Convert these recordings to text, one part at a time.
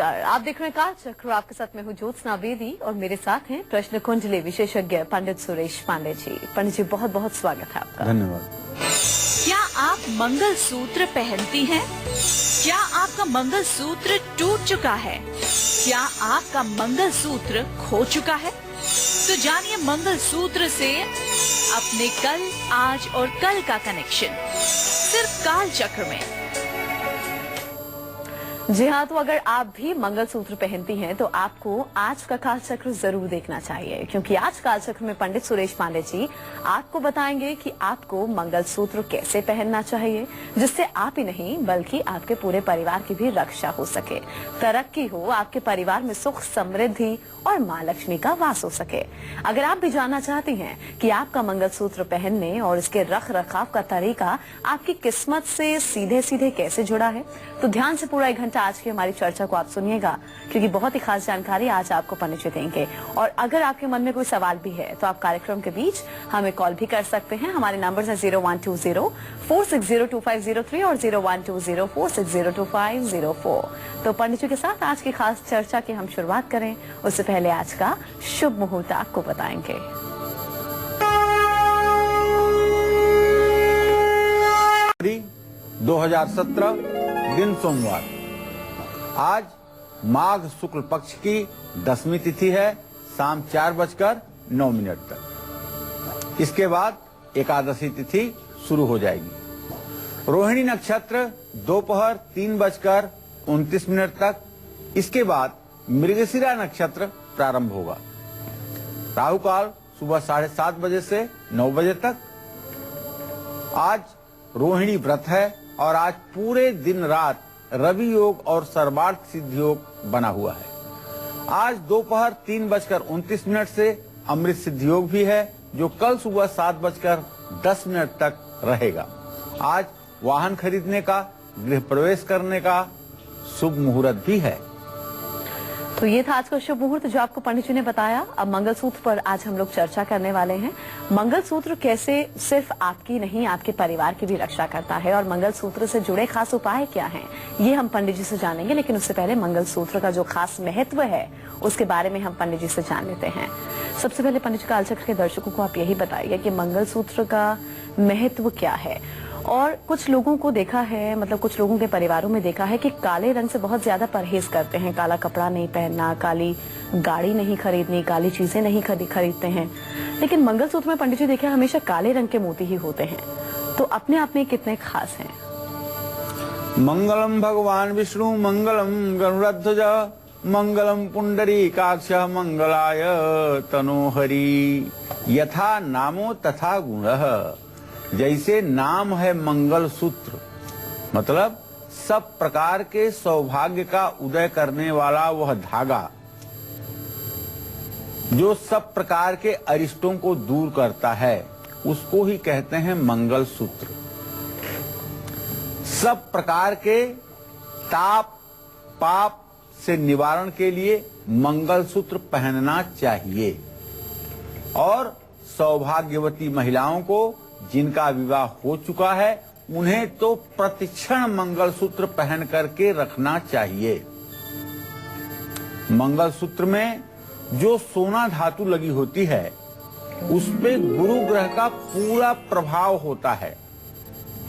नमस्कार, आप देख रहे हैं कालचक्र। आपके साथ मैं हूँ ज्योत्सना बेदी और मेरे साथ हैं प्रश्न कुंडली विशेषज्ञ पंडित सुरेश पांडे जी। पंडित जी, बहुत बहुत स्वागत है आपका। धन्यवाद। क्या आप मंगल सूत्र पहनती हैं? क्या आपका मंगल सूत्र टूट चुका है? क्या आपका मंगल सूत्र खो चुका है? तो जानिए मंगल सूत्र से अपने कल, आज और कल का कनेक्शन सिर्फ कालचक्र में। जी हाँ, तो अगर आप भी मंगलसूत्र पहनती हैं तो आपको आज का कालचक्र जरूर देखना चाहिए, क्योंकि आज कालचक्र में पंडित सुरेश पांडे जी आपको बताएंगे कि आपको मंगलसूत्र कैसे पहनना चाहिए, जिससे आप ही नहीं बल्कि आपके पूरे परिवार की भी रक्षा हो सके, तरक्की हो, आपके परिवार में सुख समृद्धि और माँ लक्ष्मी का वास हो सके। अगर आप भी जानना चाहती हैं कि आपका मंगलसूत्र पहनने और इसके रख रखाव का तरीका आपकी किस्मत से सीधे सीधे कैसे जुड़ा है, तो ध्यान से पूरा 1 घंटा आज की हमारी चर्चा को आप सुनिएगा, क्योंकि बहुत ही खास जानकारी आज आपको पंडित जी देंगे। और अगर आपके मन में कोई सवाल भी है तो आप कार्यक्रम के बीच हमें कॉल भी कर सकते हैं। हमारे नंबर है 0120-460-2503 और 0120-460-2504। तो पंडित जी के साथ आज की खास चर्चा की हम शुरुआत करें, उससे पहले आज का शुभ मुहूर्त आपको बताएंगे। 2017 दिन सोमवार। आज माघ शुक्ल पक्ष की 10वीं तिथि है, शाम 4:09 तक। इसके बाद एकादशी तिथि शुरू हो जाएगी। रोहिणी नक्षत्र दोपहर 3:29 तक। इसके बाद मृगशिरा नक्षत्र प्रारंभ होगा। राहु काल सुबह 7:30 बजे से 9 बजे तक। आज रोहिणी व्रत है और आज पूरे दिन रात रवि योग और सर्वार्थ सिद्धि योग बना हुआ है। आज दोपहर 3:29 से अमृत सिद्धि योग भी है, जो कल सुबह 7:10 तक रहेगा। आज वाहन खरीदने का, गृह प्रवेश करने का शुभ मुहूर्त भी है। तो ये था आज का शुभ मुहूर्त जो आपको पंडित जी ने बताया। अब मंगलसूत्र पर आज हम लोग चर्चा करने वाले हैं। मंगलसूत्र कैसे सिर्फ आपकी नहीं आपके परिवार की भी रक्षा करता है, और मंगलसूत्र से जुड़े खास उपाय क्या हैं, ये हम पंडित जी से जानेंगे। लेकिन उससे पहले मंगलसूत्र का जो खास महत्व है उसके बारे में हम पंडित जी से जान लेते हैं। सबसे पहले पंडित जी, कालचक्र के दर्शकों को आप यही बताइए कि मंगलसूत्र का महत्व क्या है। और कुछ लोगों को देखा है, मतलब कुछ लोगों के परिवारों में देखा है कि काले रंग से बहुत ज्यादा परहेज करते हैं, काला कपड़ा नहीं पहनना, काली गाड़ी नहीं खरीदनी, काली चीजें नहीं खरीदते हैं। लेकिन मंगलसूत्र में पंडित जी देखे हमेशा काले रंग के मोती ही होते हैं, तो अपने आप में कितने खास हैं? मंगलम भगवान विष्णु मंगलम गरुड़ध्वज मंगलम पुंडरीकाक्ष मंगलाय तनोहरि। यथा नामो तथा गुणः। जैसे नाम है मंगल सूत्र, मतलब सब प्रकार के सौभाग्य का उदय करने वाला वह धागा जो सब प्रकार के अरिष्टों को दूर करता है, उसको ही कहते हैं मंगल सूत्र। सब प्रकार के ताप पाप से निवारण के लिए मंगल सूत्र पहनना चाहिए। और सौभाग्यवती महिलाओं को, जिनका विवाह हो चुका है, उन्हें तो प्रतिक्षण मंगलसूत्र पहन करके रखना चाहिए। मंगलसूत्र में जो सोना धातु लगी होती है, उस पे गुरु ग्रह का पूरा प्रभाव होता है।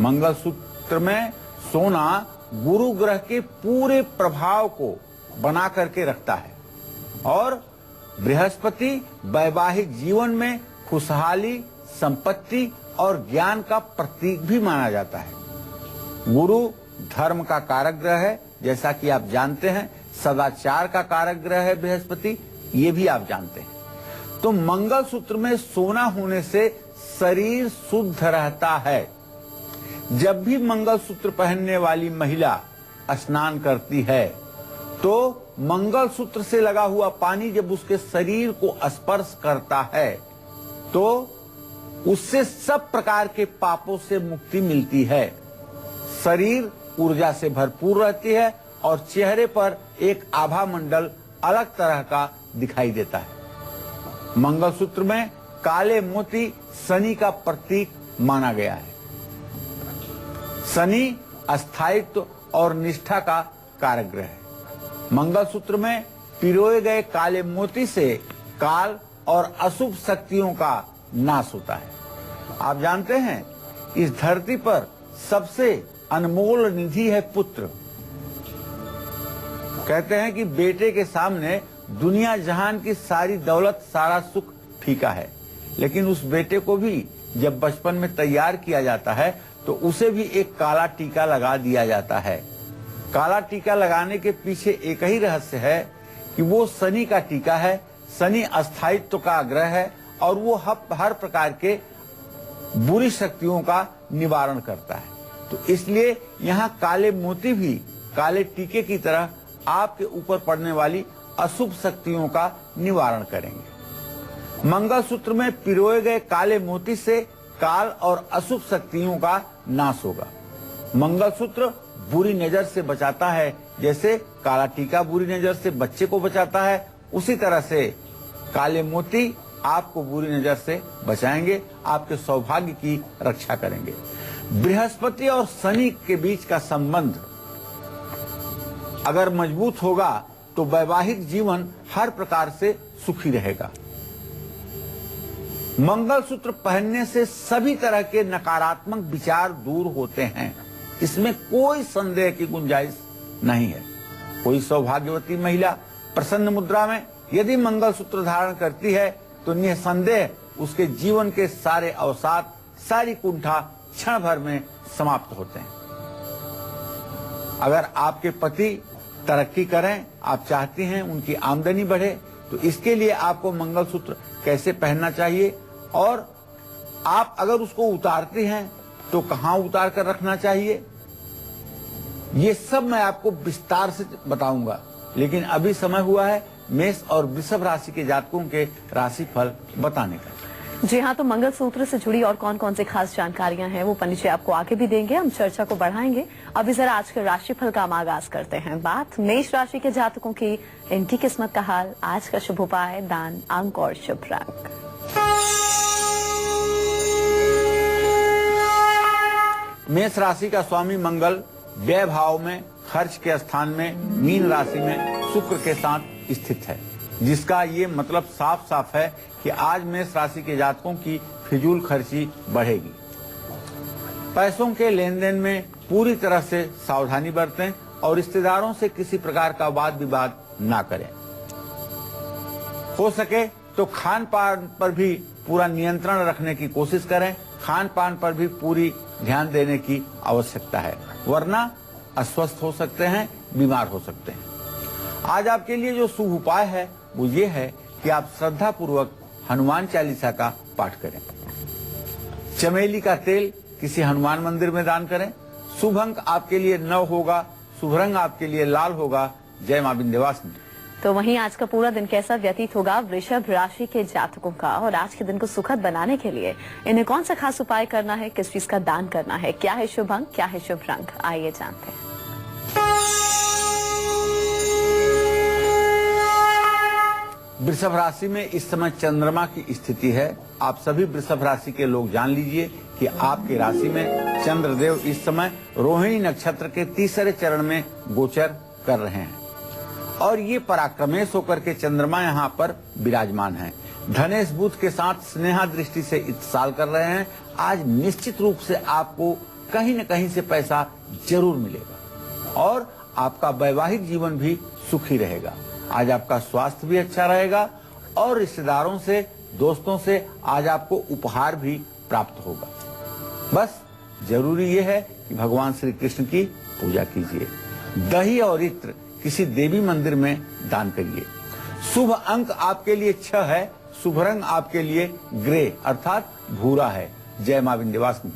मंगलसूत्र में सोना गुरु ग्रह के पूरे प्रभाव को बना करके रखता है। और बृहस्पति वैवाहिक जीवन में खुशहाली, संपत्ति और ज्ञान का प्रतीक भी माना जाता है। गुरु धर्म का कारक ग्रह है, जैसा कि आप जानते हैं। सदाचार का कारक ग्रह है बृहस्पति, ये भी आप जानते हैं। तो मंगलसूत्र में सोना होने से शरीर शुद्ध रहता है। जब भी मंगलसूत्र पहनने वाली महिला स्नान करती है, तो मंगलसूत्र से लगा हुआ पानी जब उसके शरीर को स्पर्श करता है, तो उससे सब प्रकार के पापों से मुक्ति मिलती है। शरीर ऊर्जा से भरपूर रहती है और चेहरे पर एक आभा मंडल अलग तरह का दिखाई देता है। मंगलसूत्र में काले मोती शनि का प्रतीक माना गया है। शनि स्थायित्व और निष्ठा का कारक ग्रह है। मंगलसूत्र में पिरोए गए काले मोती से काल और अशुभ शक्तियों का नाश होता है। आप जानते हैं, इस धरती पर सबसे अनमोल निधि है पुत्र। कहते हैं कि बेटे के सामने दुनिया जहान की सारी दौलत, सारा सुख फीका है, लेकिन उस बेटे को भी जब बचपन में तैयार किया जाता है तो उसे भी एक काला टीका लगा दिया जाता है। काला टीका लगाने के पीछे एक ही रहस्य है कि वो शनि का टीका है। शनि अस्थायित्व का ग्रह है और वो हर प्रकार के बुरी शक्तियों का निवारण करता है। तो इसलिए यहाँ काले मोती भी काले टीके की तरह आपके ऊपर पड़ने वाली अशुभ शक्तियों का निवारण करेंगे। मंगलसूत्र में पिरोए गए काले मोती से काल और अशुभ शक्तियों का नाश होगा। मंगलसूत्र बुरी नजर से बचाता है, जैसे काला टीका बुरी नजर से बच्चे को बचाता है, उसी तरह से काले मोती आपको बुरी नजर से बचाएंगे, आपके सौभाग्य की रक्षा करेंगे। बृहस्पति और शनि के बीच का संबंध अगर मजबूत होगा तो वैवाहिक जीवन हर प्रकार से सुखी रहेगा। मंगलसूत्र पहनने से सभी तरह के नकारात्मक विचार दूर होते हैं, इसमें कोई संदेह की गुंजाइश नहीं है। कोई सौभाग्यवती महिला प्रसन्न मुद्रा में यदि मंगलसूत्र धारण करती है तो निसंदेह उसके जीवन के सारे अवसाद, सारी कुंठा क्षण भर में समाप्त होते हैं। अगर आपके पति तरक्की करें, आप चाहती हैं उनकी आमदनी बढ़े, तो इसके लिए आपको मंगलसूत्र कैसे पहनना चाहिए और आप अगर उसको उतारती हैं तो कहां उतार कर रखना चाहिए, ये सब मैं आपको विस्तार से बताऊंगा। लेकिन अभी समय हुआ है मेष और वृषभ राशि के जातकों के राशिफल बताने का। जी हाँ, तो मंगलसूत्र से जुड़ी और कौन कौन सी खास जानकारियां हैं वो पंडित जी आपको आगे भी देंगे। हम चर्चा को बढ़ाएंगे। अभी जरा आज के राशिफल का हम आगाज करते हैं। बात मेष राशि के जातकों की, इनकी किस्मत का हाल, आज का शुभ उपाय, दान, अंक और शुभ रंग। मेष राशि का स्वामी मंगल व्यय भाव में, खर्च के स्थान में, मीन राशि में शुक्र के साथ स्थित है, जिसका ये मतलब साफ साफ है कि आज मेष राशि के जातकों की फिजूल खर्ची बढ़ेगी। पैसों के लेन देन में पूरी तरह से सावधानी बरतें और रिश्तेदारों से किसी प्रकार का वाद विवाद ना करें। हो सके तो खान पान पर भी पूरा नियंत्रण रखने की कोशिश करें। खान पान पर भी पूरी ध्यान देने की आवश्यकता है, वरना अस्वस्थ हो सकते हैं, बीमार हो सकते हैं। आज आपके लिए जो शुभ उपाय है वो ये है कि आप श्रद्धा पूर्वक हनुमान चालीसा का पाठ करें। चमेली का तेल किसी हनुमान मंदिर में दान करें। शुभ अंक आपके लिए 9 होगा, शुभ रंग आपके लिए लाल होगा। जय मां विंध्यवासिनी। तो वहीं आज का पूरा दिन कैसा व्यतीत होगा वृषभ राशि के जातकों का, और आज के दिन को सुखद बनाने के लिए इन्हें कौन सा खास उपाय करना है, किस चीज का दान करना है, क्या है शुभ अंक, क्या है शुभ रंग, आइए जानते हैं। वृषभ राशि में इस समय चंद्रमा की स्थिति है। आप सभी वृषभ राशि के लोग जान लीजिए कि आपकी राशि में चंद्रदेव इस समय रोहिणी नक्षत्र के तीसरे चरण में गोचर कर रहे हैं और ये पराक्रमेश होकर के चंद्रमा यहाँ पर विराजमान है। धनेश बुध के साथ स्नेहा दृष्टि से इत्साल कर रहे हैं। आज निश्चित रूप से आपको कहीं न कहीं से पैसा जरूर मिलेगा और आपका वैवाहिक जीवन भी सुखी रहेगा। आज आपका स्वास्थ्य भी अच्छा रहेगा और रिश्तेदारों से, दोस्तों से आज आपको उपहार भी प्राप्त होगा। बस जरूरी ये है कि भगवान श्री कृष्ण की पूजा कीजिए। दही और इत्र किसी देवी मंदिर में दान करिए। शुभ अंक आपके लिए 6 है। शुभ रंग आपके लिए ग्रे अर्थात भूरा है। जय मां विंध्यवासिनी।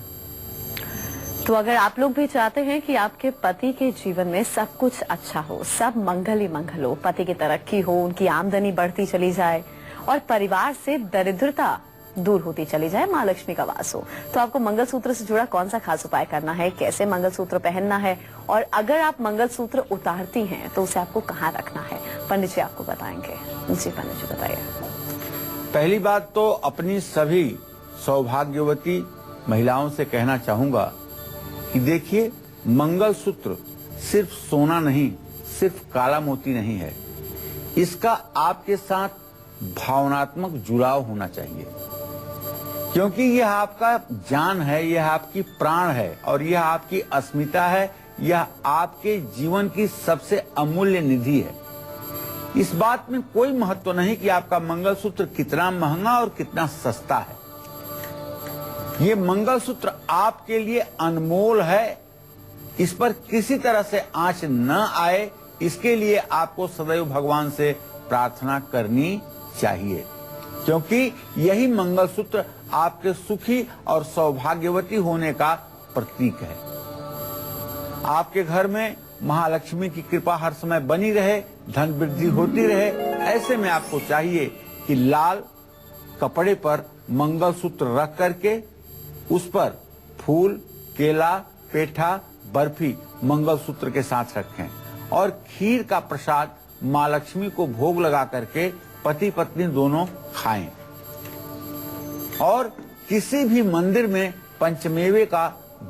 तो अगर आप लोग भी चाहते हैं कि आपके पति के जीवन में सब कुछ अच्छा हो, सब मंगल ही मंगल हो, पति की तरक्की हो, उनकी आमदनी बढ़ती चली जाए और परिवार से दरिद्रता दूर होती चली जाए, मां लक्ष्मी का वास हो, तो आपको मंगलसूत्र से जुड़ा कौन सा खास उपाय करना है, कैसे मंगलसूत्र पहनना है, और अगर आप मंगलसूत्र उतारती हैं तो उसे आपको कहाँ रखना है, पंडित जी आपको बताएंगे। जी पंडित जी बताइए। पहली बात तो अपनी सभी सौभाग्यवती महिलाओं से कहना चाहूंगा कि देखिए, मंगलसूत्र सिर्फ सोना नहीं, सिर्फ काला मोती नहीं है, इसका आपके साथ भावनात्मक जुड़ाव होना चाहिए, क्योंकि यह आपका जान है, यह आपकी प्राण है और यह आपकी अस्मिता है, यह आपके जीवन की सबसे अमूल्य निधि है। इस बात में कोई महत्व नहीं कि आपका मंगलसूत्र कितना महंगा और कितना सस्ता है। ये मंगलसूत्र आपके लिए अनमोल है, इस पर किसी तरह से आंच न आए, इसके लिए आपको सदैव भगवान से प्रार्थना करनी चाहिए, क्योंकि यही मंगलसूत्र आपके सुखी और सौभाग्यवती होने का प्रतीक है। आपके घर में महालक्ष्मी की कृपा हर समय बनी रहे, धन वृद्धि होती रहे। ऐसे में आपको चाहिए कि लाल कपड़े पर मंगलसूत्र रख करके उस पर फूल, केला, पेठा, बर्फी मंगलसूत्र के साथ रखें और खीर का प्रसाद माँ लक्ष्मी को भोग लगा करके पति पत्नी दोनों खाएं और किसी भी मंदिर में पंचमेवे का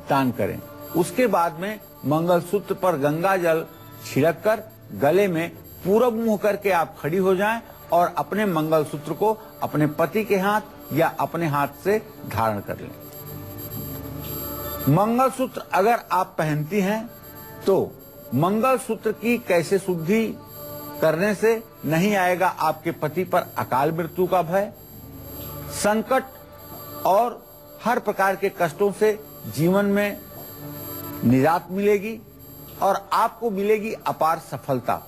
दान करें। उसके बाद में मंगलसूत्र पर गंगा जल छिड़क कर गले में पूरब मुंह करके आप खड़ी हो जाएं और अपने मंगलसूत्र को अपने पति के हाथ या अपने हाथ से धारण कर लें। मंगलसूत्र अगर आप पहनती हैं तो मंगलसूत्र की कैसे शुद्धि करने से नहीं आएगा आपके पति पर अकाल मृत्यु का भय, संकट और हर प्रकार के कष्टों से जीवन में निजात मिलेगी और आपको मिलेगी अपार सफलता।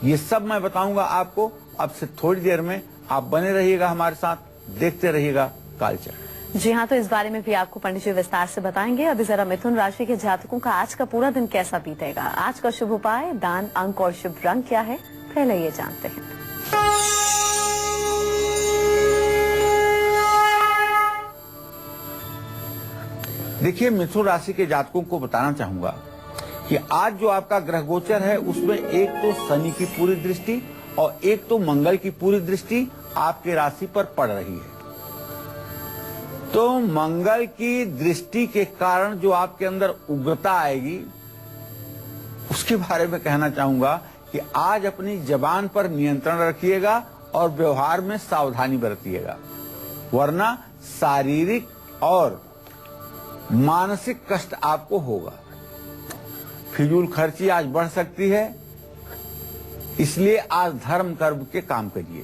ये सब मैं बताऊंगा आपको अब से थोड़ी देर में। आप बने रहिएगा हमारे साथ, देखते रहिएगा कालचक्र। जी हाँ, तो इस बारे में भी आपको पंडित जी विस्तार से बताएंगे। अभी जरा मिथुन राशि के जातकों का आज का पूरा दिन कैसा बीतेगा, आज का शुभ उपाय, दान, अंक और शुभ रंग क्या है, पहले ये जानते हैं। देखिए, मिथुन राशि के जातकों को बताना चाहूंगा कि आज जो आपका ग्रह गोचर है उसमें एक तो शनि की पूरी दृष्टि और एक तो मंगल की पूरी दृष्टि आपके राशि पर पड़ रही है। तो मंगल की दृष्टि के कारण जो आपके अंदर उग्रता आएगी उसके बारे में कहना चाहूंगा कि आज अपनी जबान पर नियंत्रण रखिएगा और व्यवहार में सावधानी बरतिएगा, वरना शारीरिक और मानसिक कष्ट आपको होगा। फिजूल खर्ची आज बढ़ सकती है, इसलिए आज धर्म कर्म के काम करिए।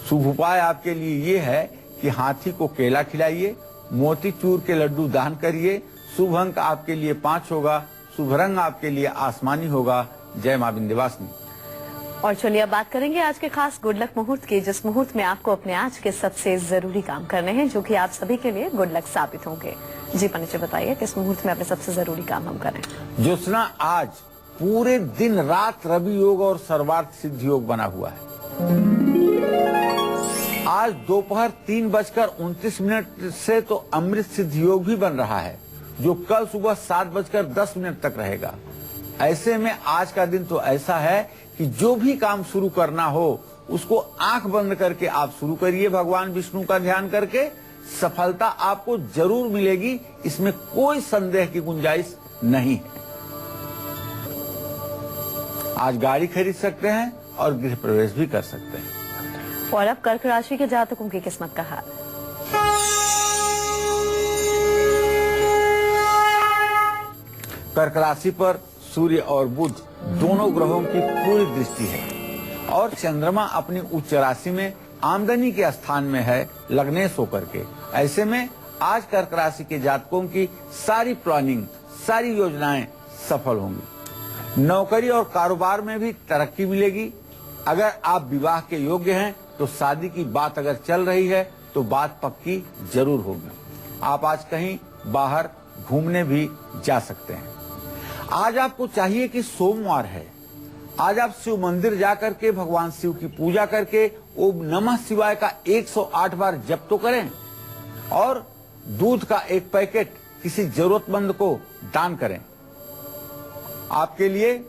शुभ उपाय आपके लिए ये है कि हाथी को केला खिलाइए, मोतीचूर के लड्डू दान करिए। शुभ अंक आपके लिए 5 होगा, शुभ रंग आपके लिए आसमानी होगा। जय मां विंध्यवासिनी। और चलिए अब बात करेंगे आज के खास गुड लक मुहूर्त की, जिस मुहूर्त में आपको अपने आज के सबसे जरूरी काम करने हैं, जो कि आप सभी के लिए गुड लक साबित होंगे। जी पंडित जी बताइए, किस मुहूर्त में अपने सबसे जरूरी काम हम करें। ज्योत्सना, आज पूरे दिन रात रवि योग और सर्वार्थ सिद्धि योग बना हुआ है। आज दोपहर 3:29 से तो अमृत सिद्धि योग भी बन रहा है, जो कल सुबह 7:10 तक रहेगा। ऐसे में आज का दिन तो ऐसा है कि जो भी काम शुरू करना हो उसको आंख बंद करके आप शुरू करिए, भगवान विष्णु का ध्यान करके। सफलता आपको जरूर मिलेगी, इसमें कोई संदेह की गुंजाइश नहीं है। आज गाड़ी खरीद सकते हैं और गृह प्रवेश भी कर सकते हैं। और अब कर्क राशि के जातकों की किस्मत का हाल। कर्क राशि पर सूर्य और बुध दोनों ग्रहों की पूरी दृष्टि है और चंद्रमा अपनी उच्च राशि में आमदनी के स्थान में है, लग्नेश होकर के। ऐसे में आज कर्क राशि के जातकों की सारी प्लानिंग, सारी योजनाएं सफल होंगी। नौकरी और कारोबार में भी तरक्की मिलेगी। अगर आप विवाह के योग्य हैं तो शादी की बात अगर चल रही है तो बात पक्की जरूर होगी। आप आज कहीं बाहर घूमने भी जा सकते हैं। आज आपको चाहिए कि सोमवार है, आज आप शिव मंदिर जाकर के भगवान शिव की पूजा करके ओम नमः शिवाय का 108 बार जप तो करें और दूध का एक पैकेट किसी जरूरतमंद को दान करें। आपके लिए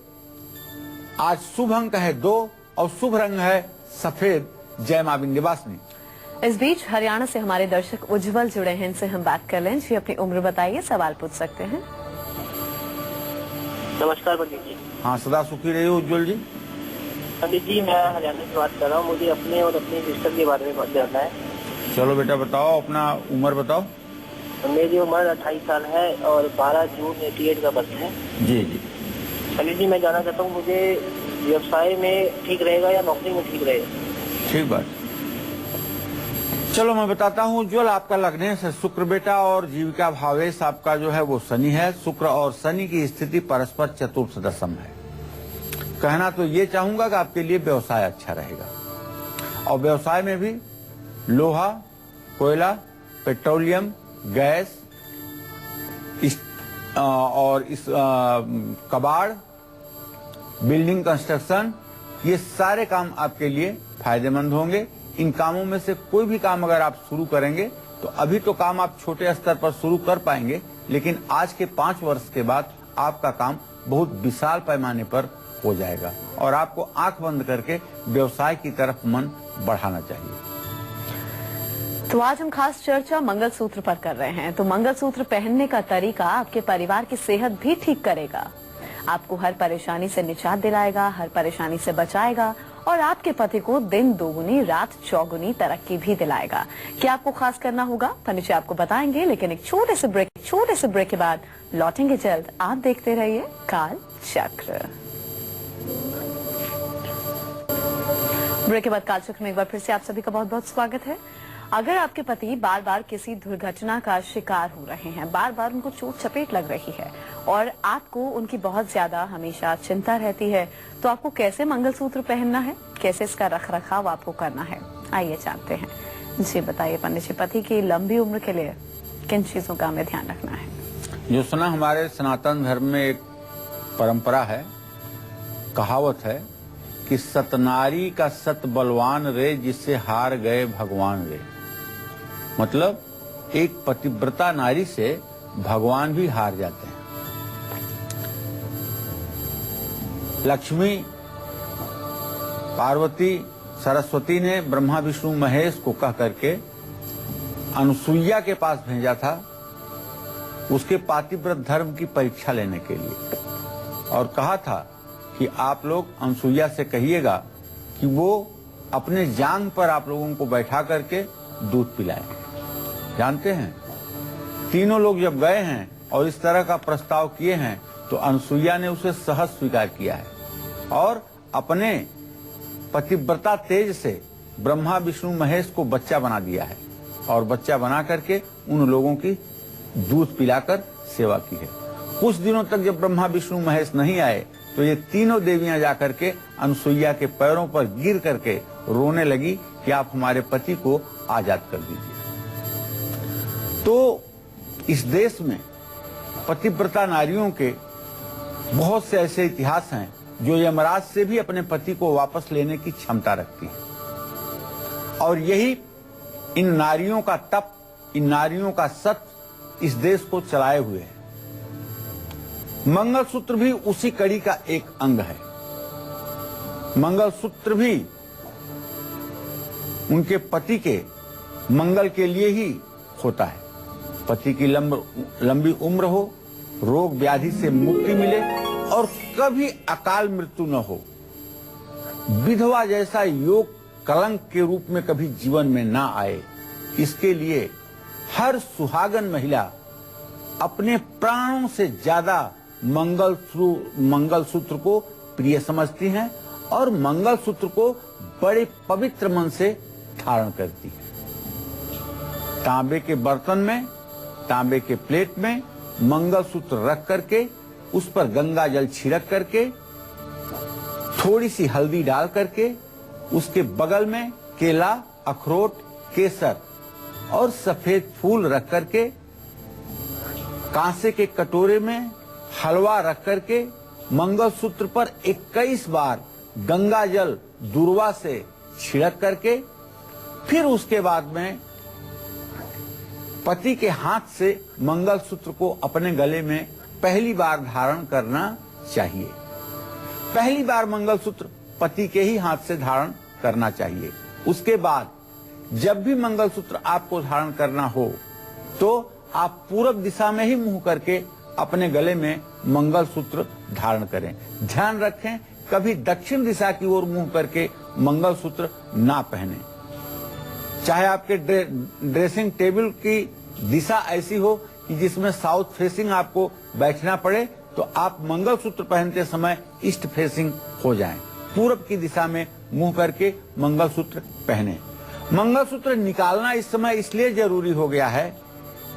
आज शुभ अंक है 2 और शुभ रंग है सफेद। जय मां विंध्यवासिनी। इस बीच हरियाणा से हमारे दर्शक उज्जवल जुड़े हैं, इनसे हम बात कर लें। जी अपनी उम्र बताइए, सवाल पूछ सकते हैं। नमस्कार पंडित जी। हाँ, सदा सुखी रहिए उज्जवल जी। पंडित जी, मैं हरियाणा से बात कर रहा हूँ। मुझे अपने और अपनी सिस्टर के बारे में बात जानना है। चलो बेटा बताओ, अपना उम्र बताओ। मेरी उम्र 28 साल है और 12 जून 88 का बर्थ है। जी जी। पंडित जी, मैं जानना चाहता हूँ, मुझे व्यवसाय में ठीक रहेगा या नौकरी में ठीक रहेगा? ठीक बात। चलो मैं बताता हूँ उज्जवल, आपका लग्न से शुक्र बेटा और जीविका भावेश आपका जो है वो शनि है। शुक्र और शनि की स्थिति परस्पर चतुर्थ दशम है। कहना तो ये चाहूंगा कि आपके लिए व्यवसाय अच्छा रहेगा और व्यवसाय में भी लोहा, कोयला, पेट्रोलियम, गैस और कबाड़, बिल्डिंग कंस्ट्रक्शन, ये सारे काम आपके लिए फायदेमंद होंगे। इन कामों में से कोई भी काम अगर आप शुरू करेंगे तो अभी तो काम आप छोटे स्तर पर शुरू कर पाएंगे, लेकिन आज के 5 वर्ष के बाद आपका काम बहुत विशाल पैमाने पर हो जाएगा और आपको आंख बंद करके व्यवसाय की तरफ मन बढ़ाना चाहिए। तो आज हम खास चर्चा मंगलसूत्र पर कर रहे हैं। तो मंगलसूत्र पहनने का तरीका आपके परिवार की सेहत भी ठीक करेगा, आपको हर परेशानी से निजात दिलाएगा, हर परेशानी से बचाएगा और आपके पति को दिन दोगुनी रात चौगुनी तरक्की भी दिलाएगा। क्या आपको खास करना होगा पंडित जी आपको बताएंगे, लेकिन एक छोटे से ब्रेक के बाद लौटेंगे जल्द। आप देखते रहिए काल चक्र। ब्रेक के बाद काल चक्र में एक बार फिर से आप सभी का बहुत बहुत स्वागत है। अगर आपके पति बार बार किसी दुर्घटना का शिकार हो रहे हैं, बार बार उनको चोट चपेट लग रही है और आपको उनकी बहुत ज्यादा हमेशा चिंता रहती है, तो आपको कैसे मंगलसूत्र पहनना है, कैसे इसका रखरखाव आपको करना है, आइए जानते हैं। जी बताइए पंडित जी, पति की लंबी उम्र के लिए किन चीजों का हमें ध्यान रखना है? जो सुना, हमारे सनातन धर्म में एक परंपरा है, कहावत है कि सतनारी का सत बलवान रे, जिससे हार गए भगवान रे। मतलब एक पतिव्रता नारी से भगवान भी हार जाते हैं। लक्ष्मी, पार्वती, सरस्वती ने ब्रह्मा विष्णु महेश को कह करके अनुसुईया के पास भेजा था उसके पातिव्रत धर्म की परीक्षा लेने के लिए और कहा था कि आप लोग अनुसुईया से कहिएगा कि वो अपने जांग पर आप लोगों को बैठा करके दूध पिलाएं। जानते हैं, तीनों लोग जब गए हैं और इस तरह का प्रस्ताव किए हैं तो अनुसुईया ने उसे सहज स्वीकार किया है और अपने पतिव्रता तेज से ब्रह्मा विष्णु महेश को बच्चा बना दिया है और बच्चा बना करके उन लोगों की दूध पिलाकर सेवा की है। कुछ दिनों तक जब ब्रह्मा विष्णु महेश नहीं आए तो ये तीनों देवियां जाकर के अनुसुईया के पैरों पर गिर करके रोने लगी कि आप हमारे पति को आजाद कर दीजिए। तो इस देश में पतिव्रता नारियों के बहुत से ऐसे इतिहास हैं जो यमराज से भी अपने पति को वापस लेने की क्षमता रखती है और यही इन नारियों का तप, इन नारियों का सत्य इस देश को चलाए हुए है। मंगलसूत्र भी उसी कड़ी का एक अंग है। मंगलसूत्र भी उनके पति के मंगल के लिए ही होता है। पति की लंबी उम्र हो, रोग व्याधि से मुक्ति मिले और कभी अकाल मृत्यु न हो, विधवा जैसा योग कलंक के रूप में कभी जीवन में ना आए, इसके लिए हर सुहागन महिला अपने प्राणों से ज्यादा मंगलसूत्र को प्रिय समझती हैं और मंगलसूत्र को बड़े पवित्र मन से धारण करती है। तांबे के बर्तन में, तांबे के प्लेट में मंगलसूत्र रख करके उस पर गंगा जल छिड़क करके थोड़ी सी हल्दी डाल करके उसके बगल में केला, अखरोट, केसर और सफेद फूल रख करके कांसे के कटोरे में हलवा रख करके मंगलसूत्र पर 21 बार गंगा जल दूर्वा से छिड़क करके फिर उसके बाद में पति के हाथ से मंगलसूत्र को अपने गले में पहली बार धारण करना चाहिए। पहली बार मंगलसूत्र पति के ही हाथ से धारण करना चाहिए। उसके बाद जब भी मंगलसूत्र आपको धारण करना हो तो आप पूरब दिशा में ही मुंह करके अपने गले में मंगलसूत्र धारण करें। ध्यान रखें, कभी दक्षिण दिशा की ओर मुंह करके मंगलसूत्र ना पहने। चाहे आपके ड्रेसिंग टेबल की दिशा ऐसी हो कि जिसमें साउथ फेसिंग आपको बैठना पड़े, तो आप मंगलसूत्र पहनते समय ईस्ट फेसिंग हो जाएं। पूरब की दिशा में मुंह करके मंगलसूत्र पहने। मंगलसूत्र निकालना इस समय इसलिए जरूरी हो गया है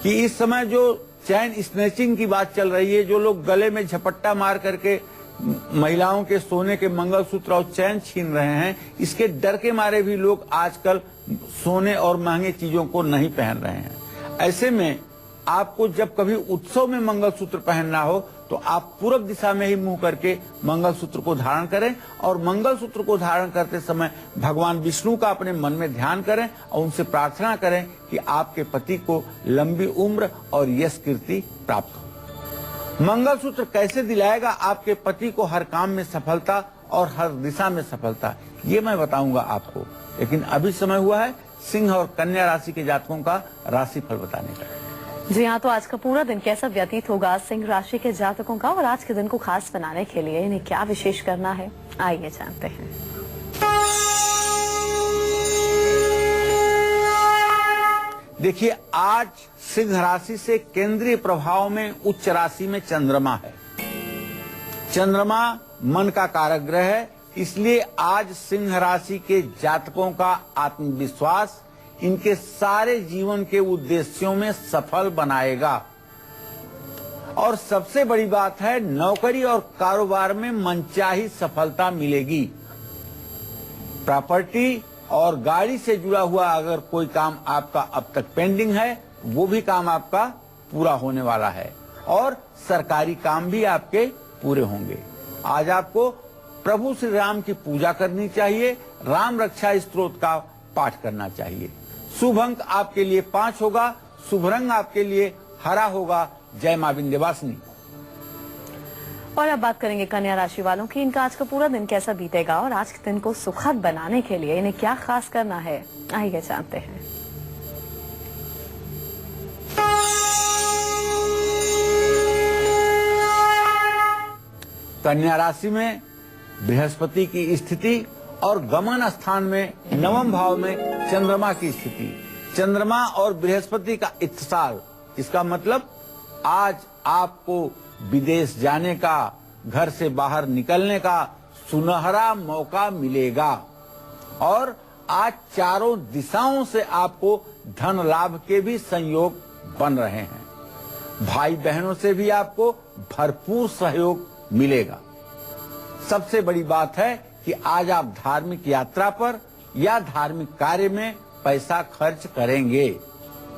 कि इस समय जो चैन स्नैचिंग की बात चल रही है, जो लोग गले में झपट्टा मार करके महिलाओं के सोने के मंगलसूत्र और चैन छीन रहे हैं, इसके डर के मारे भी लोग आजकल सोने और महंगे चीजों को नहीं पहन रहे हैं। ऐसे में आपको जब कभी उत्सव में मंगलसूत्र पहनना हो तो आप पूरब दिशा में ही मुंह करके मंगलसूत्र को धारण करें और मंगलसूत्र को धारण करते समय भगवान विष्णु का अपने मन में ध्यान करें और उनसे प्रार्थना करें कि आपके पति को लंबी उम्र और यश कीर्ति प्राप्त हो। मंगलसूत्र कैसे दिलाएगा आपके पति को हर काम में सफलता और हर दिशा में सफलता, ये मैं बताऊंगा आपको। लेकिन अभी समय हुआ है सिंह और कन्या राशि के जातकों का राशिफल बताने का। जी हाँ, तो आज का पूरा दिन कैसा व्यतीत होगा सिंह राशि के जातकों का, और आज के दिन को खास बनाने के लिए इन्हें क्या विशेष करना है, आइए जानते हैं। देखिए, आज सिंह राशि से केंद्रीय प्रभाव में उच्च राशि में चंद्रमा है। चंद्रमा मन का कारक ग्रह है, इसलिए आज सिंह राशि के जातकों का आत्मविश्वास इनके सारे जीवन के उद्देश्यों में सफल बनाएगा। और सबसे बड़ी बात है, नौकरी और कारोबार में मनचाही सफलता मिलेगी। प्रॉपर्टी और गाड़ी से जुड़ा हुआ अगर कोई काम आपका अब तक पेंडिंग है, वो भी काम आपका पूरा होने वाला है और सरकारी काम भी आपके पूरे होंगे। आज आपको प्रभु श्री राम की पूजा करनी चाहिए, राम रक्षा स्तोत्र का पाठ करना चाहिए। शुभ अंक आपके लिए 5 होगा, शुभ रंग आपके लिए हरा होगा। जय मां विंध्यवासिनी। और अब बात करेंगे कन्या राशि वालों की, इनका आज का पूरा दिन कैसा बीतेगा और आज के दिन को सुखद बनाने के लिए इन्हें क्या खास करना है, आइए जानते हैं। कन्या राशि में बृहस्पति की स्थिति और गमन स्थान में नवम भाव में चंद्रमा की स्थिति। चंद्रमा और बृहस्पति का इत्तेसाल, इसका मतलब आज आपको विदेश जाने का, घर से बाहर निकलने का सुनहरा मौका मिलेगा। और आज चारों दिशाओं से आपको धन लाभ के भी संयोग बन रहे हैं। भाई बहनों से भी आपको भरपूर सहयोग मिलेगा। सबसे बड़ी बात है कि आज आप धार्मिक यात्रा पर या धार्मिक कार्य में पैसा खर्च करेंगे।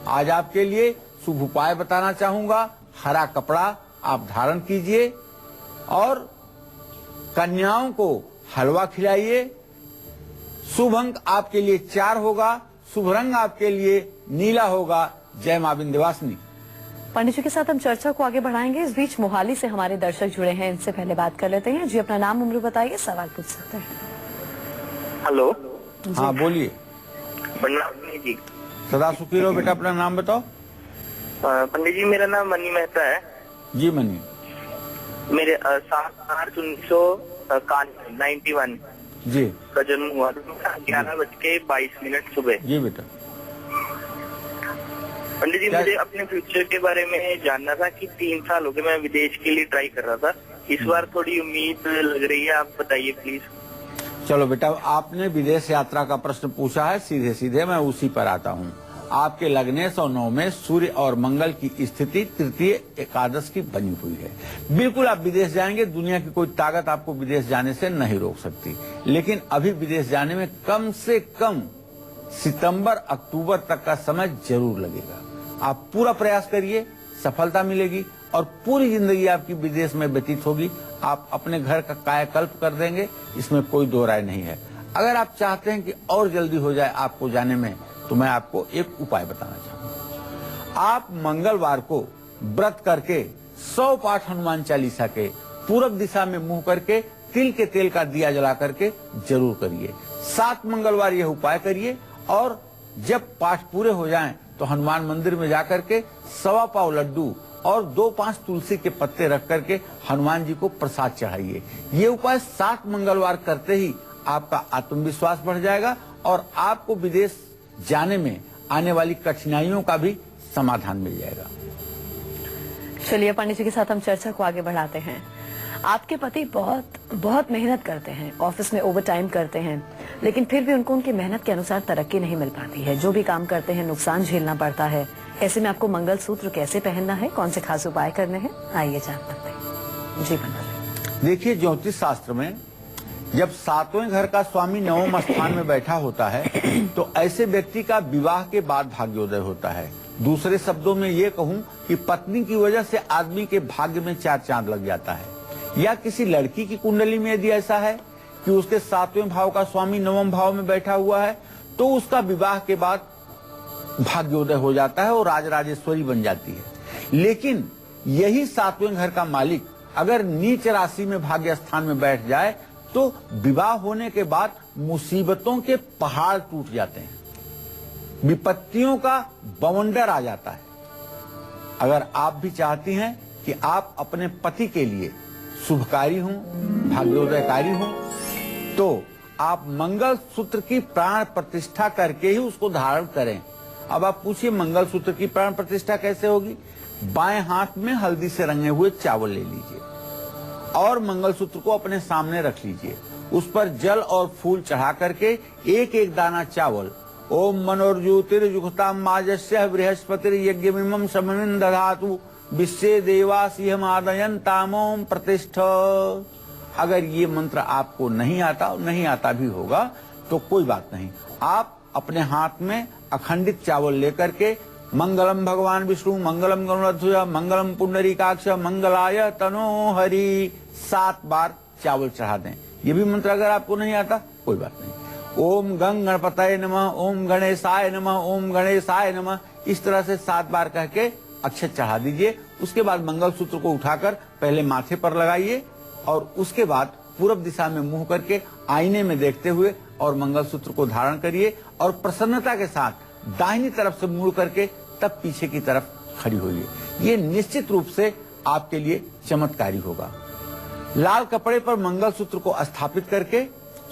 आज आपके लिए शुभ उपाय बताना चाहूंगा, हरा कपड़ा आप धारण कीजिए और कन्याओं को हलवा खिलाइए। शुभ अंक आपके लिए 4 होगा, शुभ रंग आपके लिए नीला होगा। जय मां विंध्यवासिनी। पंडित जी के साथ हम चर्चा को आगे बढ़ाएंगे। इस बीच मोहाली से हमारे दर्शक जुड़े हैं, इनसे पहले बात कर लेते हैं। जी, अपना नाम उम्र बताइए, सवाल पूछ सकते हैं। हेलो। हाँ बोलिए। पंडित जी। सदा सुखी रहो बेटा, अपना नाम बताओ। पंडित जी, मेरा नाम मनी मेहता है। जी मनी। मेरे 7 मार्च 1991 जी का जन्म हुआ था, 11:22 सुबह। जी बेटा। पंडित जी, मुझे अपने फ्यूचर के बारे में जानना था कि 3 साल हो गए मैं विदेश के लिए ट्राई कर रहा था। इस बार थोड़ी उम्मीद लग रही है, आप बताइए प्लीज। चलो बेटा, आपने विदेश यात्रा का प्रश्न पूछा है, सीधे सीधे मैं उसी पर आता हूँ। आपके लग्नेश और 9 में सूर्य और मंगल की स्थिति तृतीय एकादश की बनी हुई है। बिल्कुल आप विदेश जाएंगे, दुनिया की कोई ताकत आपको विदेश जाने से नहीं रोक सकती। लेकिन अभी विदेश जाने में कम से कम सितंबर अक्टूबर तक का समय जरूर लगेगा। आप पूरा प्रयास करिए, सफलता मिलेगी और पूरी जिंदगी आपकी विदेश में व्यतीत होगी। आप अपने घर का कायाकल्प कर देंगे, इसमें कोई दो राय नहीं है। अगर आप चाहते हैं कि और जल्दी हो जाए आपको जाने में, तो मैं आपको एक उपाय बताना चाहूंगा। आप मंगलवार को व्रत करके 100 पाठ हनुमान चालीसा के पूरब दिशा में मुंह करके तिल के तेल का दिया जला करके जरूर करिए। 7 मंगलवार यह उपाय करिए और जब पाठ पूरे हो जाएं तो हनुमान मंदिर में जाकर के 1.25 पाव लड्डू और 2-5 तुलसी के पत्ते रख करके हनुमान जी को प्रसाद चढ़ाइए। ये उपाय 7 मंगलवार करते ही आपका आत्मविश्वास बढ़ जाएगा और आपको विदेश जाने में आने वाली कठिनाइयों का भी समाधान मिल जाएगा। चलिए पंडित जी के साथ हम चर्चा को आगे बढ़ाते हैं। आपके पति बहुत मेहनत करते हैं, ऑफिस में ओवर टाइम करते हैं, लेकिन फिर भी उनको उनकी मेहनत के अनुसार तरक्की नहीं मिल पाती है। जो भी काम करते हैं नुकसान झेलना पड़ता है। ऐसे में आपको मंगलसूत्र कैसे पहनना है, कौन से खास उपाय करने हैं, आइए जान सकते हैं। जी पंडित। देखिए, ज्योतिष शास्त्र में जब 7वें घर का स्वामी 9वें स्थान में बैठा होता है तो ऐसे व्यक्ति का विवाह के बाद भाग्योदय होता है। दूसरे शब्दों में ये कहूं कि पत्नी की वजह से आदमी के भाग्य में 4 चांद लग जाता है। या किसी लड़की की कुंडली में यदि ऐसा है कि उसके 7वें भाव का स्वामी 9वें भाव में बैठा हुआ है तो उसका विवाह के बाद भाग्योदय हो जाता है और राजराजेश्वरी बन जाती है। लेकिन यही 7वें घर का मालिक अगर नीच राशि में भाग्य स्थान में बैठ जाए तो विवाह होने के बाद मुसीबतों के पहाड़ टूट जाते हैं, विपत्तियों का बवंडर आ जाता है। अगर आप भी चाहती हैं कि आप अपने पति के लिए शुभकारी हों, भाग्योदयकारी हों, तो आप मंगल सूत्र की प्राण प्रतिष्ठा करके ही उसको धारण करें। अब आप पूछिए मंगल सूत्र की प्राण प्रतिष्ठा कैसे होगी? बाएं हाथ में हल्दी से रंगे हुए चावल ले लीजिए और मंगलसूत्र को अपने सामने रख लीजिए। उस पर जल और फूल चढ़ा करके एक एक दाना चावल ओम मनोर्ज्योतिर्जुगताम माजस्य बृहस्पतिर यज्ञमिमं सममिं दधातु विश्वे देवासिहम आदयन्तामोम प्रतिष्ठ। अगर ये मंत्र आपको नहीं आता भी होगा तो कोई बात नहीं, आप अपने हाथ में अखंडित चावल लेकर के मंगलम भगवान विष्णु मंगलम गरुड़ध्वज मंगलम पुंडरीकाक्ष मंगलाय तनो हरि 7 बार चावल चढ़ा दें। ये भी मंत्र अगर आपको नहीं आता कोई बात नहीं। ओम गंग गणपतये नमः, ओम गणेशाय नमः, ओम गणेशाय नमः, इस तरह से 7 बार कह के अक्षत चढ़ा दीजिए। उसके बाद मंगलसूत्र को उठाकर पहले माथे पर लगाइए और उसके बाद पूरब दिशा में मुंह करके आईने में देखते हुए और मंगलसूत्र को धारण करिए और प्रसन्नता के साथ दाहिनी तरफ से मुड़ करके तब पीछे की तरफ खड़ी होइए। ये निश्चित रूप से आपके लिए चमत्कारी होगा। लाल कपड़े पर मंगलसूत्र को स्थापित करके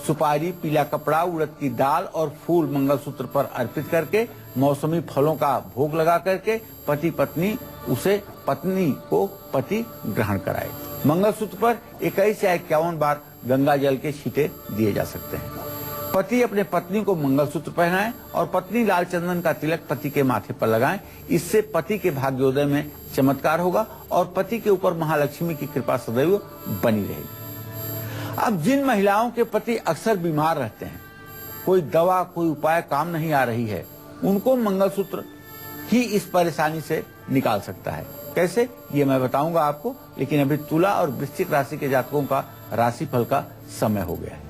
सुपारी, पीला कपड़ा, उड़द की दाल और फूल मंगलसूत्र पर अर्पित करके मौसमी फलों का भोग लगा करके पति पत्नी को पति ग्रहण कराए। मंगलसूत्र पर 21 या 51 बार गंगा जल के छींटे दिए जा सकते हैं। पति अपने पत्नी को मंगलसूत्र पहनाएं और पत्नी लाल चंदन का तिलक पति के माथे पर लगाएं। इससे पति के भाग्योदय में चमत्कार होगा और पति के ऊपर महालक्ष्मी की कृपा सदैव बनी रहेगी। अब जिन महिलाओं के पति अक्सर बीमार रहते हैं, कोई दवा कोई उपाय काम नहीं आ रही है, उनको मंगलसूत्र ही इस परेशानी से निकाल सकता है। कैसे, ये मैं बताऊंगा आपको, लेकिन अभी तुला और वृश्चिक राशि के जातकों का राशिफल का समय हो गया है।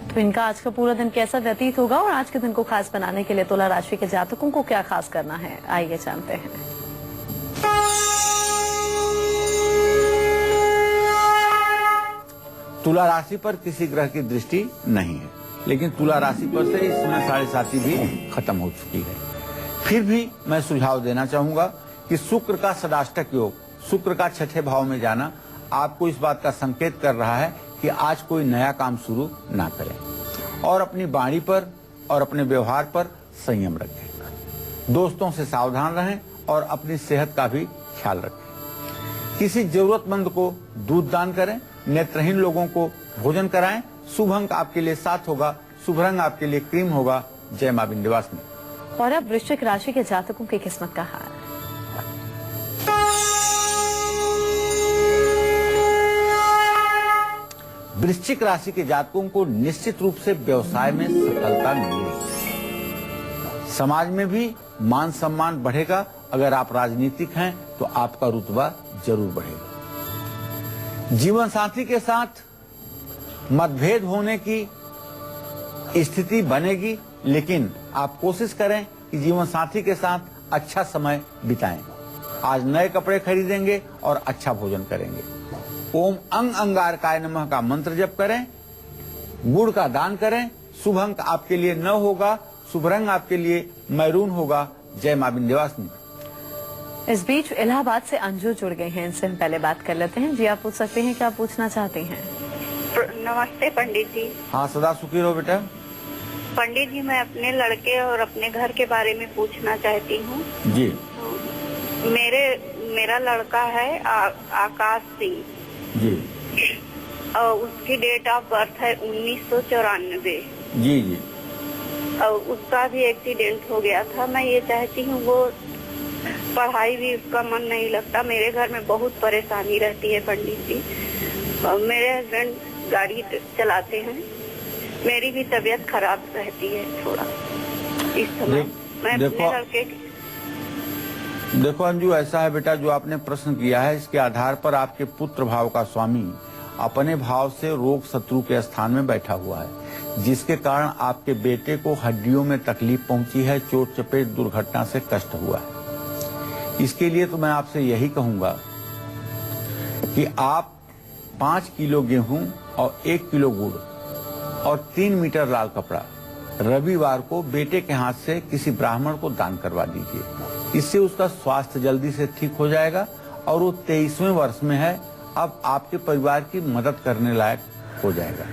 तो इनका आज का पूरा दिन कैसा व्यतीत होगा और आज के दिन को खास बनाने के लिए तुला राशि के जातकों को क्या खास करना है, आइए जानते हैं। तुला राशि पर किसी ग्रह की दृष्टि नहीं है, लेकिन तुला राशि पर से इस समय 7.5 भी खत्म हो चुकी है। फिर भी मैं सुझाव देना चाहूंगा कि शुक्र का षडाष्टक योग, शुक्र का 6ठे भाव में जाना आपको इस बात का संकेत कर रहा है कि आज कोई नया काम शुरू ना करें और अपनी वाणी पर और अपने व्यवहार पर संयम रखें। दोस्तों से सावधान रहें और अपनी सेहत का भी ख्याल रखें। किसी जरूरतमंद को दूध दान करें, नेत्रहीन लोगों को भोजन कराएं। शुभ अंक आपके लिए 7 होगा, शुभ रंग आपके लिए क्रीम होगा। जय मां विंध्यवासिनी। और अब वृश्चिक राशि के जातकों की किस्मत का हाल। वृश्चिक राशि के जातकों को निश्चित रूप से व्यवसाय में सफलता मिलेगी। समाज में भी मान सम्मान बढ़ेगा। अगर आप राजनीतिक हैं तो आपका रुतबा जरूर बढ़ेगा। जीवन साथी के साथ मतभेद होने की स्थिति बनेगी, लेकिन आप कोशिश करें कि जीवन साथी के साथ अच्छा समय बिताएं। आज नए कपड़े खरीदेंगे और अच्छा भोजन करेंगे। ओम अंग अंगारकाय नमः का मंत्र जप करें, गुड़ का दान करें। शुभ अंक आपके लिए 9 होगा, शुभ रंग आपके लिए मैरून होगा। जय मां विंध्यवासिनी। इस बीच इलाहाबाद से अंजू जुड़ गए हैं, इनसे हम पहले बात कर लेते हैं। जी, आप पूछ सकते हैं, क्या आप पूछना चाहते हैं? नमस्ते पंडित जी। हाँ, सदा सुखी रहो बेटा। पंडित जी, मैं अपने लड़के और अपने घर के बारे में पूछना चाहती हूँ। जी। मेरा लड़का है आकाश सिंह जी। और उसकी डेट ऑफ बर्थ है 1994। जी जी। और उसका भी एक्सीडेंट हो गया था। मैं ये चाहती हूँ, वो पढ़ाई भी उसका मन नहीं लगता। मेरे घर में बहुत परेशानी रहती है पंडित जी। और मेरे हस्बैंड गाड़ी चलाते हैं। मेरी भी तबीयत खराब रहती है थोड़ा इस समय। मैं अपने लड़के देखो अंजू, ऐसा है बेटा, जो आपने प्रश्न किया है इसके आधार पर आपके पुत्र भाव का स्वामी अपने भाव से रोग शत्रु के स्थान में बैठा हुआ है, जिसके कारण आपके बेटे को हड्डियों में तकलीफ पहुंची है, चोट चपेट दुर्घटना से कष्ट हुआ है। इसके लिए तो मैं आपसे यही कहूंगा कि आप 5 किलो गेहूं और 1 किलो गुड़ और 3 मीटर लाल कपड़ा रविवार को बेटे के हाथ से किसी ब्राह्मण को दान करवा दीजिए। इससे उसका स्वास्थ्य जल्दी से ठीक हो जाएगा और वो 23वें वर्ष में है, अब आपके परिवार की मदद करने लायक हो जाएगा।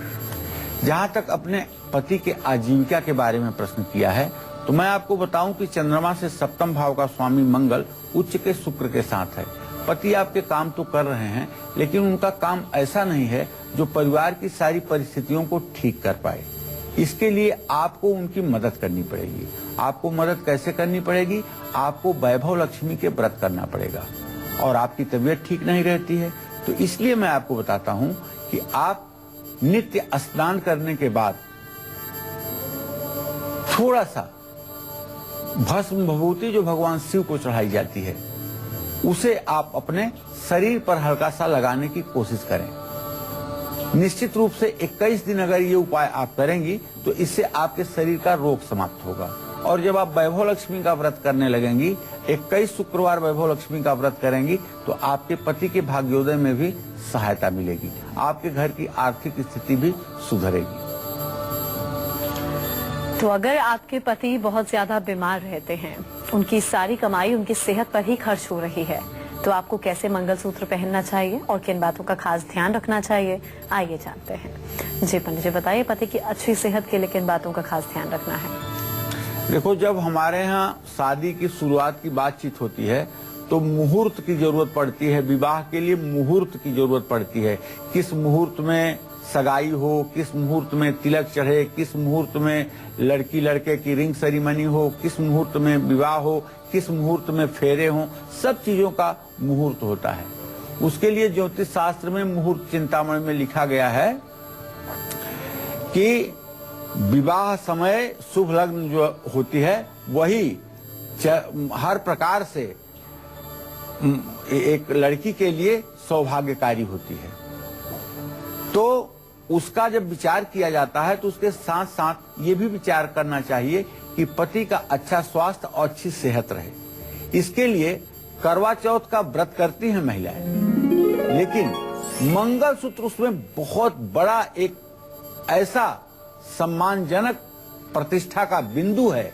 जहां तक अपने पति के आजीविका के बारे में प्रश्न किया है, तो मैं आपको बताऊं कि चंद्रमा से सप्तम भाव का स्वामी मंगल उच्च के शुक्र के साथ है। पति आपके काम तो कर रहे हैं, लेकिन उनका काम ऐसा नहीं है जो परिवार की सारी परिस्थितियों को ठीक कर पाए। इसके लिए आपको उनकी मदद करनी पड़ेगी। आपको मदद कैसे करनी पड़ेगी? आपको वैभव लक्ष्मी के व्रत करना पड़ेगा। और आपकी तबीयत ठीक नहीं रहती है, तो इसलिए मैं आपको बताता हूं कि आप नित्य स्नान करने के बाद थोड़ा सा भस्म विभूति जो भगवान शिव को चढ़ाई जाती है, उसे आप अपने शरीर पर हल्का सा लगाने की कोशिश करें। निश्चित रूप से 21 दिन अगर ये उपाय आप करेंगी तो इससे आपके शरीर का रोग समाप्त होगा। और जब आप वैभव लक्ष्मी का व्रत करने लगेंगी, 21 शुक्रवार वैभव लक्ष्मी का व्रत करेंगी, तो आपके पति के भाग्योदय में भी सहायता मिलेगी। आपके घर की आर्थिक स्थिति भी सुधरेगी। तो अगर आपके पति बहुत ज्यादा बीमार रहते हैं, उनकी सारी कमाई उनकी सेहत पर ही खर्च हो रही है, तो आपको कैसे मंगलसूत्र पहनना चाहिए और किन बातों का खास ध्यान रखना चाहिए, आइए जानते हैं। जी पंडित जी, बताइए, पति की अच्छी सेहत के लिए किन बातों का खास ध्यान रखना है? देखो, जब हमारे यहाँ शादी की शुरुआत की बातचीत होती है तो मुहूर्त की जरूरत पड़ती है। विवाह के लिए मुहूर्त की जरूरत पड़ती है। किस मुहूर्त में सगाई हो, किस मुहूर्त में तिलक चढ़े, किस मुहूर्त में लड़की लड़के की रिंग सेरेमनी हो, किस मुहूर्त में विवाह हो, किस मुहूर्त में फेरे हों, सब चीजों का मुहूर्त होता है। उसके लिए ज्योतिष शास्त्र में मुहूर्त चिंतामणि में लिखा गया है कि विवाह समय शुभ लग्न जो होती है वही हर प्रकार से एक लड़की के लिए सौभाग्यकारी होती है। तो उसका जब विचार किया जाता है तो उसके साथ साथ ये भी विचार करना चाहिए कि पति का अच्छा स्वास्थ्य और अच्छी सेहत रहे। इसके लिए करवा चौथ का व्रत करती हैं महिलाएं, लेकिन मंगलसूत्र उसमें बहुत बड़ा एक ऐसा सम्मानजनक प्रतिष्ठा का बिंदु है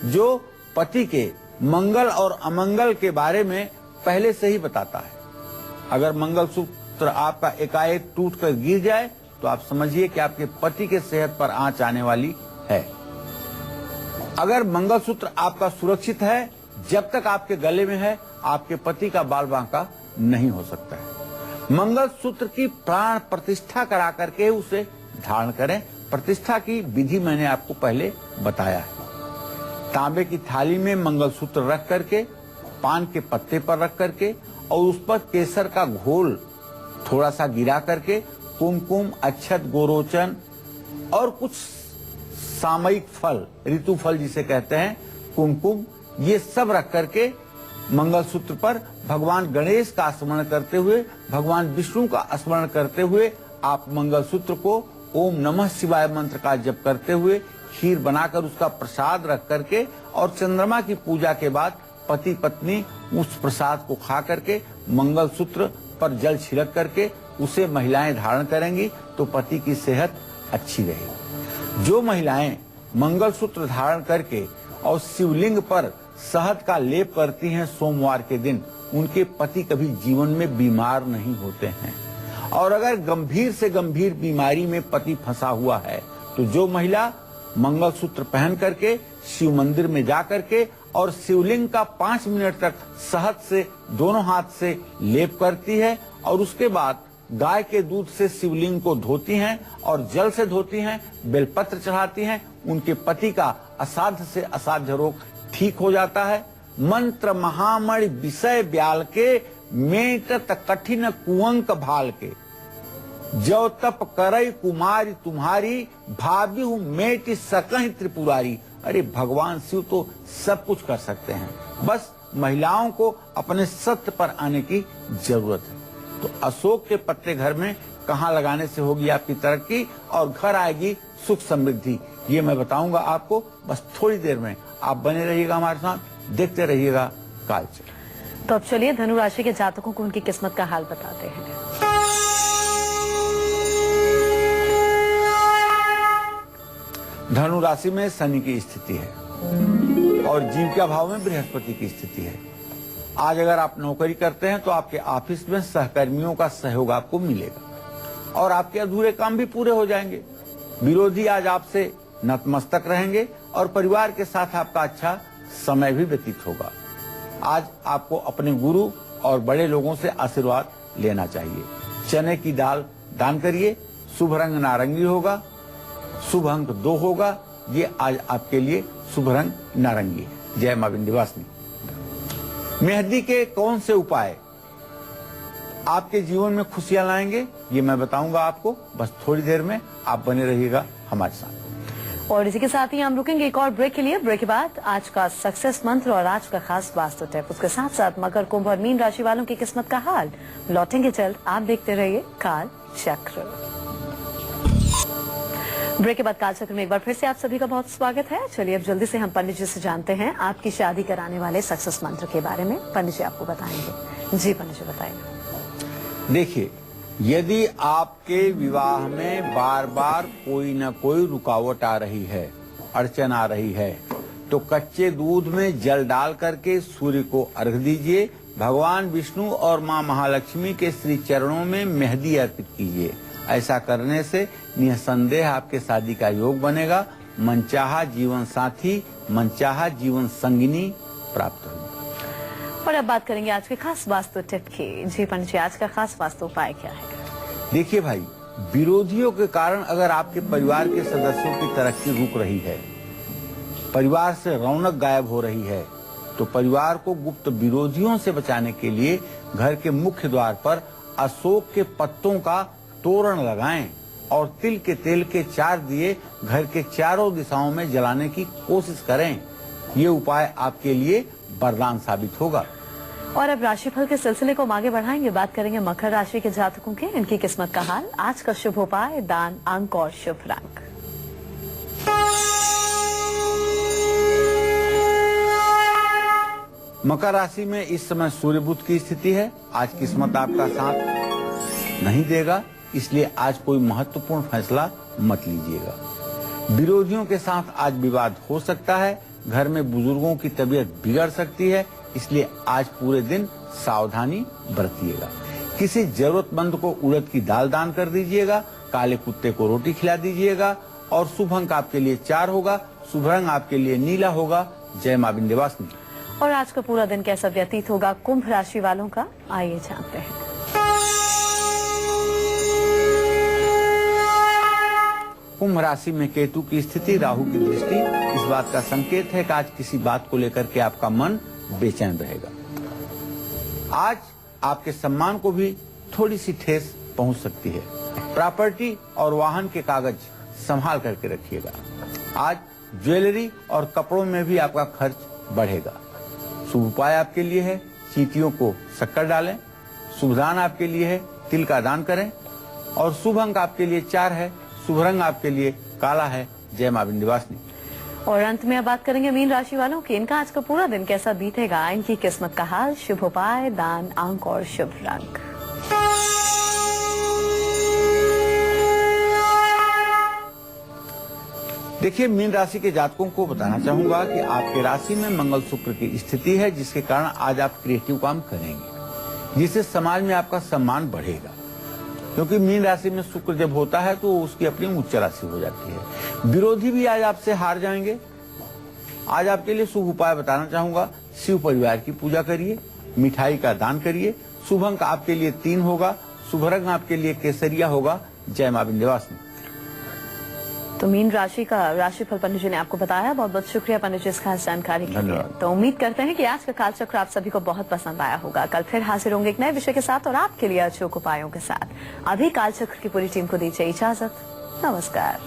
जो पति के मंगल और अमंगल के बारे में पहले से ही बताता है। अगर मंगलसूत्र आपका एकाएक टूट कर गिर जाए तो आप समझिए कि आपके पति के सेहत पर आंच आने वाली है। अगर मंगलसूत्र आपका सुरक्षित है, जब तक आपके गले में है, आपके पति का बाल बांका नहीं हो सकता है। मंगलसूत्र की प्राण प्रतिष्ठा करा करके उसे धारण करें। प्रतिष्ठा की विधि मैंने आपको पहले बताया है। तांबे की थाली में मंगलसूत्र रख करके, पान के पत्ते पर रख करके और उस पर केसर का घोल थोड़ा सा गिरा करके, कुमकुम, अक्षत, गोरोचन और कुछ सामयिक फल, ऋतु फल जिसे कहते हैं, कुमकुम, ये सब रख करके मंगलसूत्र पर भगवान गणेश का स्मरण करते हुए, भगवान विष्णु का स्मरण करते हुए आप मंगलसूत्र को ओम नमः शिवाय मंत्र का जप करते हुए खीर बनाकर उसका प्रसाद रख करके और चंद्रमा की पूजा के बाद पति पत्नी उस प्रसाद को खा करके मंगलसूत्र पर जल छिड़क करके उसे महिलाएं धारण करेंगी तो पति की सेहत अच्छी रहेगी। जो महिलाएं मंगलसूत्र धारण करके और शिवलिंग पर शहद का लेप करती हैं सोमवार के दिन, उनके पति कभी जीवन में बीमार नहीं होते हैं। और अगर गंभीर से गंभीर बीमारी में पति फंसा हुआ है तो जो महिला मंगलसूत्र पहन करके शिव मंदिर में जा करके और शिवलिंग का 5 मिनट तक शहद से दोनों हाथ से लेप करती है और उसके बाद गाय के दूध से शिवलिंग को धोती हैं और जल से धोती हैं, बेलपत्र चढ़ाती हैं, उनके पति का असाध्य से असाध्य रोग ठीक हो जाता है। मंत्र महामणि विषय ब्याल के मेटत कठिन कुंवक भाल के, जो तप करई कुमारी तुम्हारी भाभी हूँ मेट सकहि त्रिपुरारी। अरे भगवान शिव तो सब कुछ कर सकते हैं, बस महिलाओं को अपने सत्य पर आने की जरूरत है। तो अशोक के पत्ते घर में कहाँ लगाने से होगी आपकी तरक्की और घर आएगी सुख समृद्धि, ये मैं बताऊंगा आपको बस थोड़ी देर में। आप बने रहिएगा हमारे साथ, देखते रहिएगा कालचक्र। तो अब चलिए धनु राशि के जातकों को उनकी किस्मत का हाल बताते हैं। धनु राशि में शनि की स्थिति है और जीविका भाव में बृहस्पति की स्थिति है। आज अगर आप नौकरी करते हैं तो आपके ऑफिस में सहकर्मियों का सहयोग आपको मिलेगा और आपके अधूरे काम भी पूरे हो जाएंगे। विरोधी आज आपसे नतमस्तक रहेंगे और परिवार के साथ आपका अच्छा समय भी व्यतीत होगा। आज आपको अपने गुरु और बड़े लोगों से आशीर्वाद लेना चाहिए। चने की दाल दान करिए। शुभ रंग नारंगी होगा, शुभ अंक 2 होगा। ये आज आपके लिए शुभ रंग नारंगी है। जय मां विंध्यवासिनी। मेहंदी के कौन से उपाय आपके जीवन में खुशियां लाएंगे ये मैं बताऊंगा आपको बस थोड़ी देर में। आप बने रहिएगा हमारे साथ। और इसी के साथ ही हम रुकेंगे एक और ब्रेक के लिए। ब्रेक के बाद आज का सक्सेस मंत्र और आज का खास वास्तु टिप, उसके साथ साथ मकर, कुंभ और मीन राशि वालों की किस्मत का हाल लौटेंगे जल्द। आप देखते रहिए काल चक्र। ब्रेक के बाद काल चक्र में एक बार फिर से आप सभी का बहुत स्वागत है। चलिए अब जल्दी से हम पंडित जी से जानते हैं आपकी शादी कराने वाले सक्सेस मंत्र के बारे में। पंडित जी आपको बताएंगे। जी पंडित जी बताएंगे। देखिए, यदि आपके विवाह में बार बार कोई न कोई रुकावट आ रही है, अड़चन आ रही है, तो कच्चे दूध में जल डाल करके सूर्य को अर्घ दीजिए। भगवान विष्णु और मां महालक्ष्मी के श्री चरणों में मेहंदी अर्पित कीजिए। ऐसा करने से निसंदेह आपके शादी का योग बनेगा। मनचाहा जीवन साथी, मनचाहा जीवन संगिनी प्राप्त होगी। और अब बात करेंगे आज के खास वास्तु टिप की। जी पंडित जी, आज का खास वास्तु उपाय क्या है? देखिए भाई, विरोधियों के कारण अगर आपके परिवार के सदस्यों की तरक्की रुक रही है, परिवार से रौनक गायब हो रही है, तो परिवार को गुप्त विरोधियों से बचाने के लिए घर के मुख्य द्वार पर अशोक के पत्तों का तोरण लगाएं और तिल के तेल के 4 दिए घर के चारों दिशाओं में जलाने की कोशिश करें। ये उपाय आपके लिए वरदान साबित होगा। और अब राशिफल के सिलसिले को हम आगे बढ़ाएंगे। बात करेंगे मकर राशि के जातकों के, इनकी किस्मत का हाल, आज का शुभ उपाय, दान, अंक और शुभ रंग। मकर राशि में इस समय सूर्य बुध की स्थिति है। आज किस्मत आपका साथ नहीं देगा, इसलिए आज कोई महत्वपूर्ण फैसला मत लीजिएगा। विरोधियों के साथ आज विवाद हो सकता है। घर में बुजुर्गों की तबीयत बिगड़ सकती है, इसलिए आज पूरे दिन सावधानी बरतिएगा। किसी जरूरतमंद को उड़द की दाल दान कर दीजिएगा। काले कुत्ते को रोटी खिला दीजिएगा। और शुभ अंक आपके लिए 4 होगा। शुभ रंग आपके लिए नीला होगा। जय मां विंध्यवासिनी। और आज का पूरा दिन कैसा व्यतीत होगा कुंभ राशि वालों का, आइए जानते हैं। कुंभ राशि में केतु की स्थिति, राहु की दृष्टि इस बात का संकेत है कि आज किसी बात को लेकर के आपका मन बेचैन रहेगा। आज आपके सम्मान को भी थोड़ी सी ठेस पहुंच सकती है। प्रॉपर्टी और वाहन के कागज संभाल करके रखिएगा। आज ज्वेलरी और कपड़ों में भी आपका खर्च बढ़ेगा। शुभ उपाय आपके लिए है चींटियों को शक्कर डालें। शुभ दान आपके लिए है तिल का दान करें। और शुभ अंक आपके लिए 4 है। शुभ रंग आपके लिए काला है। जय मां विंध्यवासिनी। और अंत में अब बात करेंगे मीन राशि वालों की, इनका आज का पूरा दिन कैसा बीतेगा, इनकी किस्मत का हाल, शुभ उपाय, दान, अंक और शुभ रंग। देखिए, मीन राशि के जातकों को बताना चाहूंगा कि आपके राशि में मंगल शुक्र की स्थिति है, जिसके कारण आज आप क्रिएटिव काम करेंगे, जिससे समाज में आपका सम्मान बढ़ेगा। क्योंकि मीन राशि में शुक्र जब होता है तो उसकी अपनी उच्च राशि हो जाती है। विरोधी भी आज आपसे हार जाएंगे। आज आपके लिए शुभ उपाय बताना चाहूंगा। शिव परिवार की पूजा करिए, मिठाई का दान करिए। शुभ अंक आपके लिए 3 होगा। शुभ रंग आपके लिए केसरिया होगा। जय मां विंध्यवासिनी। तो मीन राशि का राशिफल पंडित जी ने आपको बताया। बहुत बहुत शुक्रिया पंडित जी इस खास जानकारी के लिए। तो उम्मीद करते हैं कि आज का कालचक्र आप सभी को बहुत पसंद आया होगा। कल फिर हाजिर होंगे एक नए विषय के साथ और आपके लिए अचूक उपायों के साथ। अभी कालचक्र की पूरी टीम को दीजिए इजाजत। नमस्कार।